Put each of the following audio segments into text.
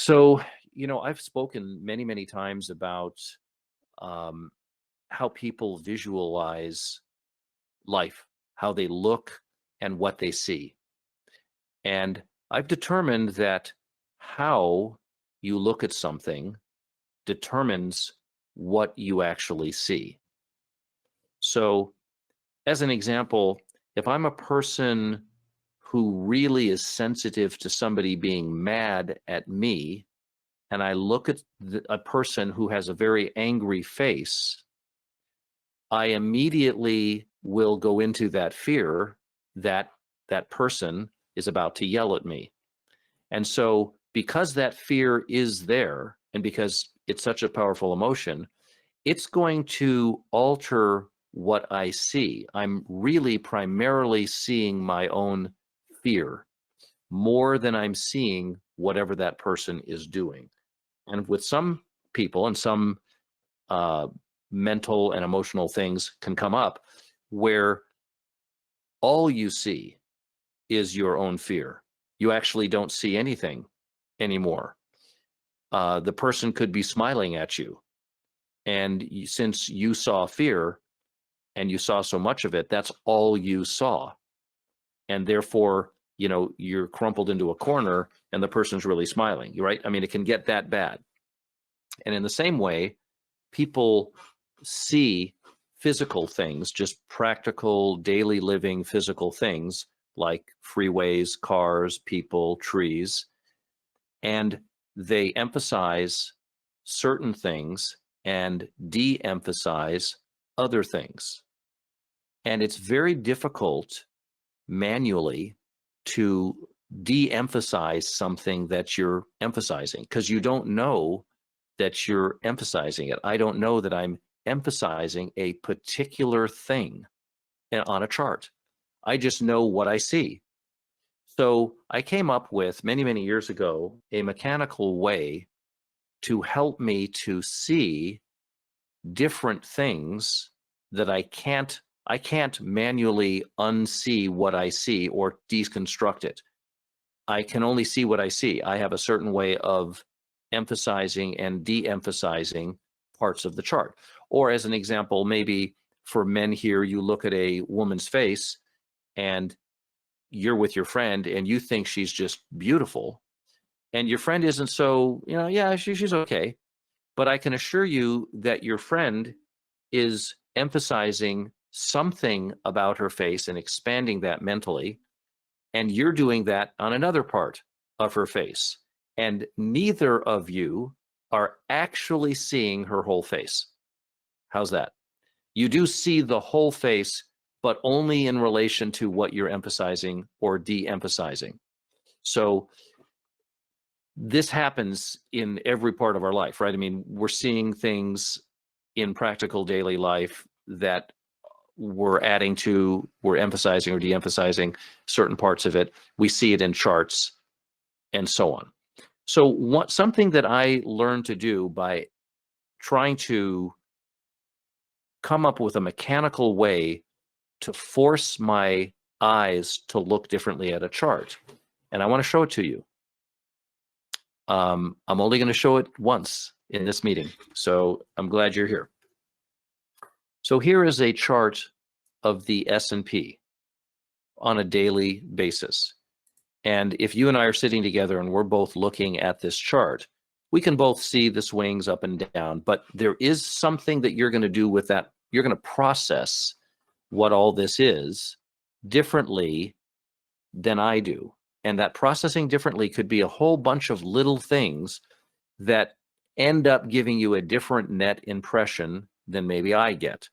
So, I've spoken many, many times about um, how people visualize life, how they look, and what they see. And I've determined that how you look at something determines what you actually see. So, as an example, if I'm a person who really is sensitive to somebody being mad at me, and I look at a person who has a very angry face, I immediately will go into that fear that that person is about to yell at me. And so, because that fear is there, and because it's such a powerful emotion, it's going to alter what I see. I'm really primarily seeing my own fear more than I'm seeing whatever that person is doing. And with some people and some uh, mental and emotional things can come up where all you see is your own fear. You actually don't see anything anymore. The person could be smiling at you. And since you saw fear and you saw so much of it, that's all you saw. And therefore, you're crumpled into a corner and the person's really smiling, right? I mean, it can get that bad. And in the same way, people see physical things, just practical, daily living physical things like freeways, cars, people, trees, and they emphasize certain things and de-emphasize other things. And it's very difficult manually to de-emphasize something that you're emphasizing because you don't know that you're emphasizing it. I don't know that I'm emphasizing a particular thing on a chart. I just know what I see. So I came up with many, many years ago a mechanical way to help me to see different things that I can't manually unsee what I see or deconstruct it. I can only see what I see. I have a certain way of emphasizing and de-emphasizing parts of the chart. Or as an example, maybe for men here, you look at a woman's face and you're with your friend and you think she's just beautiful. And your friend isn't so, yeah, she's okay. But I can assure you that your friend is emphasizing something about her face and expanding that mentally. And you're doing that on another part of her face. And neither of you are actually seeing her whole face. How's that? You do see the whole face, but only in relation to what you're emphasizing or de-emphasizing. So this happens in every part of our life, right? I mean, we're seeing things in practical daily life that we're emphasizing or de-emphasizing certain parts of it. We see it in charts and so on. So something that I learned to do by trying to come up with a mechanical way to force my eyes to look differently at a chart. And I want to show it to you. I'm only going to show it once in this meeting, so I'm glad you're here. So here is a chart of the S&P on a daily basis. And if you and I are sitting together and we're both looking at this chart, we can both see the swings up and down, but there is something that you're going to do with that. You're going to process what all this is differently than I do. And that processing differently could be a whole bunch of little things that end up giving you a different net impression than maybe I get.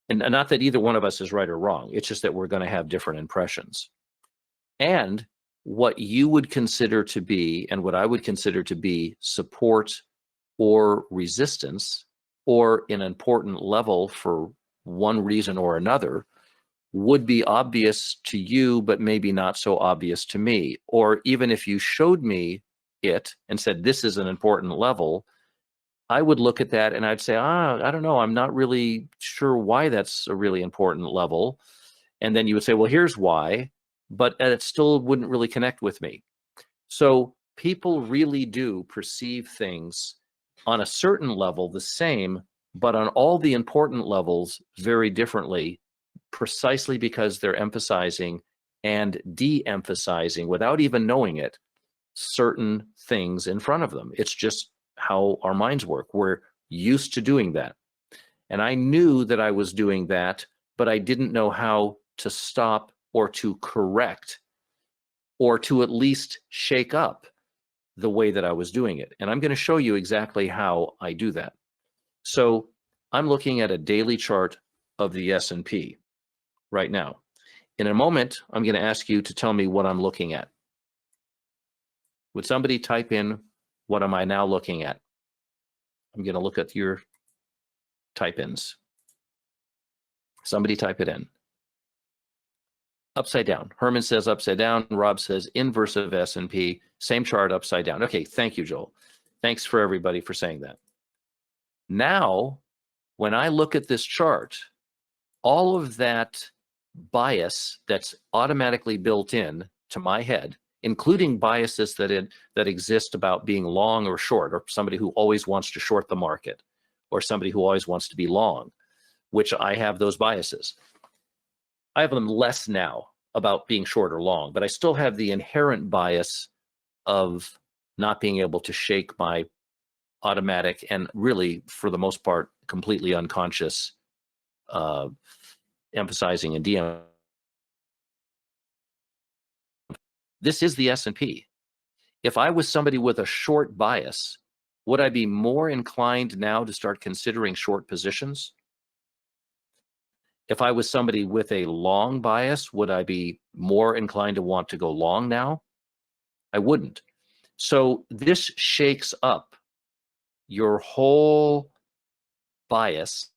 And not that either one of us is right or wrong. It's just that we're going to have different impressions. And what you would consider to be, and what I would consider to be support or resistance, or an important level for one reason or another, would be obvious to you, but maybe not so obvious to me. Or even if you showed me it and said, this is an important level, I would look at that and I'd say, I don't know, I'm not really sure why that's a really important level. And then you would say, well, here's why, but it still wouldn't really connect with me. So people really do perceive things on a certain level the same, but on all the important levels very differently, precisely because they're emphasizing and de-emphasizing, without even knowing it, certain things in front of them. It's just how our minds work. We're used to doing that. And I knew that I was doing that, but I didn't know how to stop or to correct or to at least shake up the way that I was doing it. And I'm going to show you exactly how I do that. So I'm looking at a daily chart of the S&P right now. In a moment, I'm going to ask you to tell me what I'm looking at. Would somebody type in, what am I now looking at? I'm going to look at your type-ins. Somebody type it in. Upside down. Herman says upside down. Rob says inverse of S&P. Same chart, upside down. Okay, thank you, Joel. Thanks for everybody for saying that. Now, when I look at this chart, all of that bias that's automatically built in to my head, including biases that exist about being long or short, or somebody who always wants to short the market, or somebody who always wants to be long, which I have those biases. I have them less now about being short or long, but I still have the inherent bias of not being able to shake my automatic and really, for the most part, completely unconscious emphasizing and de-emphasizing. This is the S&P. If I was somebody with a short bias, would I be more inclined now to start considering short positions? If I was somebody with a long bias, would I be more inclined to want to go long now? I wouldn't. So this shakes up your whole bias,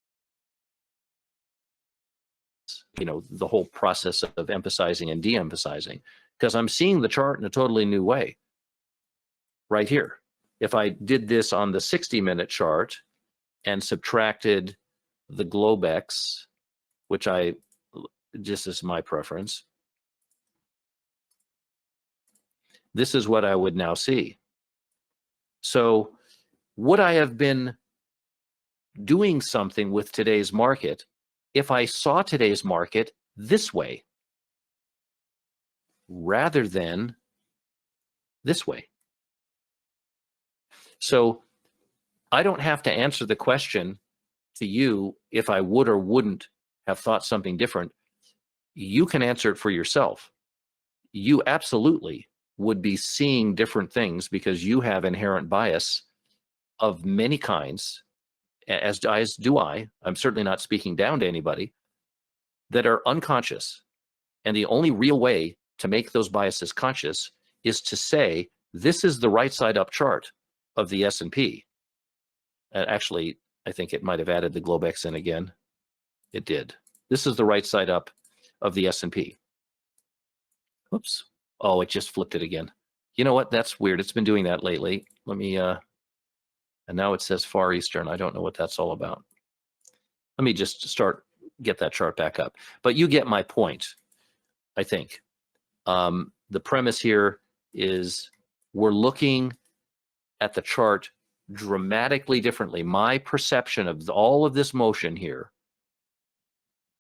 you know, the whole process of emphasizing and de-emphasizing, because I'm seeing the chart in a totally new way right here. If I did this on the 60-minute chart and subtracted the Globex, which just is my preference, this is what I would now see. So would I have been doing something with today's market if I saw today's market this way rather than this way? So I don't have to answer the question to you if I would or wouldn't have thought something different. You can answer it for yourself. You absolutely would be seeing different things because you have inherent bias of many kinds, as do I. I'm certainly not speaking down to anybody, that are unconscious. And the only real way to make those biases conscious is to say, this is the right side up chart of the S&P. Actually, I think it might have added the Globex in again. It did. This is the right side up of the S&P. Oops. Oh, it just flipped it again. You know what? That's weird. It's been doing that lately. Let me, and now it says Far Eastern. I don't know what that's all about. Let me just get that chart back up. But you get my point, I think. The premise here is we're looking at the chart dramatically differently. My perception of all of this motion here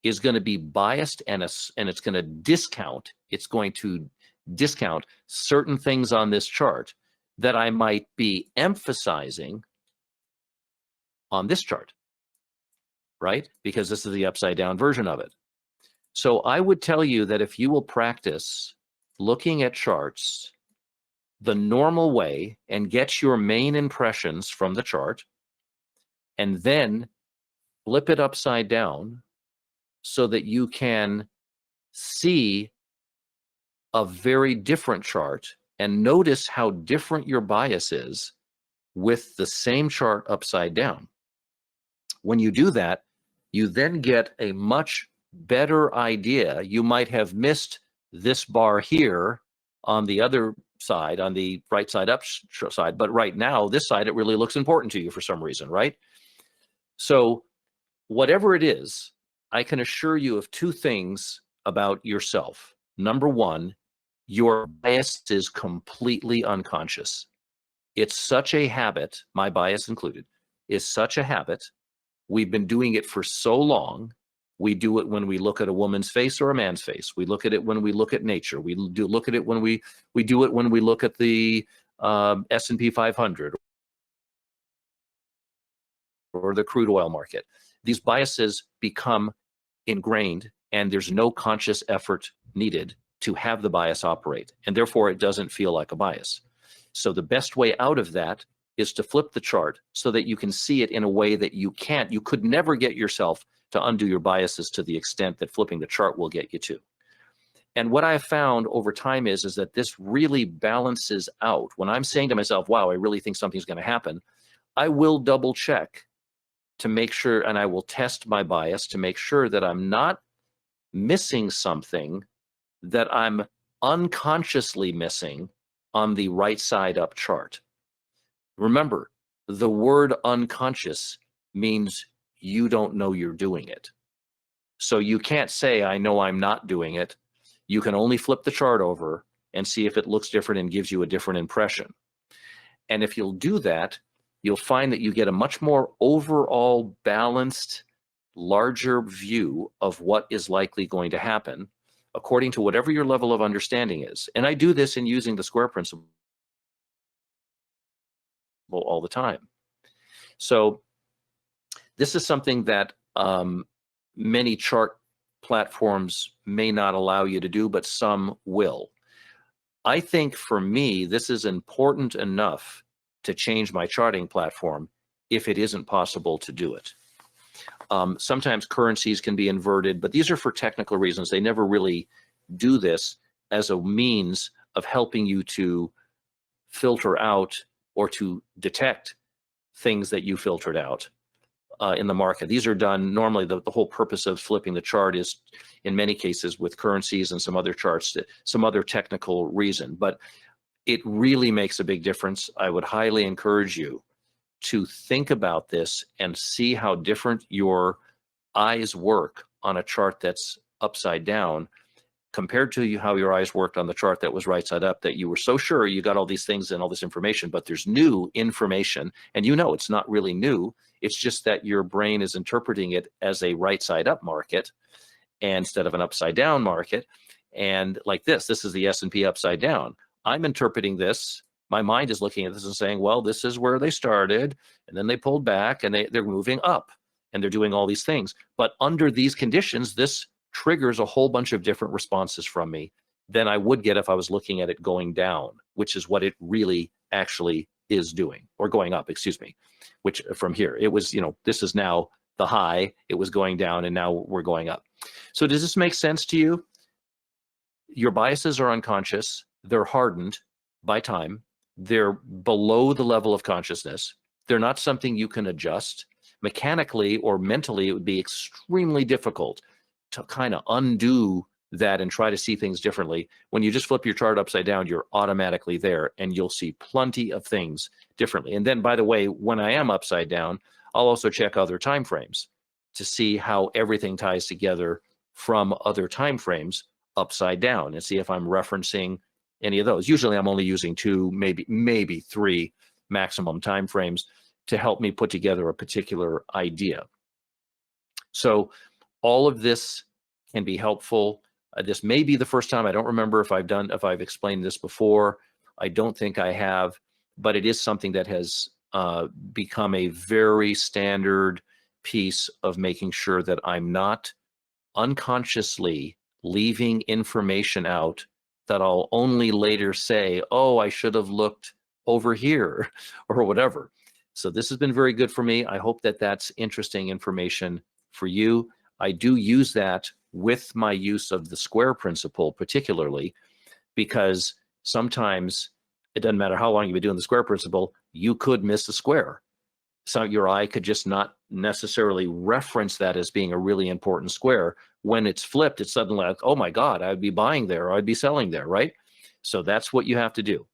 is going to be biased, and it's going to discount. It's going to discount certain things on this chart that I might be emphasizing on this chart, right? Because this is the upside down version of it. So I would tell you that if you will practice looking at charts the normal way and get your main impressions from the chart, and then flip it upside down so that you can see a very different chart and notice how different your bias is with the same chart upside down. When you do that, you then get a much better idea. You might have missed this bar here on the other side, on the right side up side, but right now, this side, it really looks important to you for some reason, right? So whatever it is, I can assure you of two things about yourself. Number one, your bias is completely unconscious. It's such a habit, my bias included, is such a habit. We've been doing it for so long. We do it when we look at a woman's face or a man's face. We look at it when we look at nature. We do look at it when we do it when we look at the S&P 500 or the crude oil market. These biases become ingrained, and there's no conscious effort needed to have the bias operate, and therefore it doesn't feel like a bias. So the best way out of that is to flip the chart so that you can see it in a way that you could never get yourself to undo your biases to the extent that flipping the chart will get you to. And what I've found over time is that this really balances out. When I'm saying to myself, wow, I really think something's going to happen, I will double check to make sure, and I will test my bias to make sure that I'm not missing something that I'm unconsciously missing on the right side up chart. Remember, the word unconscious means you don't know you're doing it. So you can't say, I know I'm not doing it. You can only flip the chart over and see if it looks different and gives you a different impression. And if you'll do that, you'll find that you get a much more overall balanced, larger view of what is likely going to happen according to whatever your level of understanding is. And I do this in using the square principle all the time. So this is something that many chart platforms may not allow you to do, but some will. I think for me, this is important enough to change my charting platform if it isn't possible to do it. Sometimes currencies can be inverted, but these are for technical reasons. They never really do this as a means of helping you to filter out or to detect things that you filtered out in the market. These are done normally. The whole purpose of flipping the chart is, in many cases, with currencies and some other charts, some other technical reason. But it really makes a big difference. I would highly encourage you to think about this and see how different your eyes work on a chart that's upside down compared to how your eyes worked on the chart that was right side up, that you were so sure you got all these things and all this information, but there's new information, and you know it's not really new. It's just that your brain is interpreting it as a right side up market instead of an upside down market. And like this is the S&P upside down. I'm interpreting this. My mind is looking at this and saying, well, this is where they started, and then they pulled back, and they're moving up, and they're doing all these things. But under these conditions, this triggers a whole bunch of different responses from me than I would get if I was looking at it going down, which is what it really actually is doing, or going up, excuse me, which from here, it was, this is now the high, it was going down, and now we're going up. So does this make sense to you? Your biases are unconscious. They're hardened by time. They're below the level of consciousness. They're not something you can adjust. Mechanically or mentally, it would be extremely difficult to kind of undo that and try to see things differently. When you just flip your chart upside down, you're automatically there, and you'll see plenty of things differently. And then, by the way, when I am upside down, I'll also check other time frames to see how everything ties together from other time frames upside down, and see if I'm referencing any of those. Usually I'm only using 2, maybe 3 maximum time frames to help me put together a particular idea. So all of this can be helpful. This may be the first time. I don't remember if I've explained this before. I don't think I have, but it is something that has become a very standard piece of making sure that I'm not unconsciously leaving information out that I'll only later say, oh, I should have looked over here or whatever. So this has been very good for me. I hope that that's interesting information for you. I do use that with my use of the square principle, particularly because sometimes it doesn't matter how long you've been doing the square principle, you could miss a square. So your eye could just not necessarily reference that as being a really important square. When it's flipped, it's suddenly like, oh my God, I'd be buying there, or I'd be selling there, right? So that's what you have to do.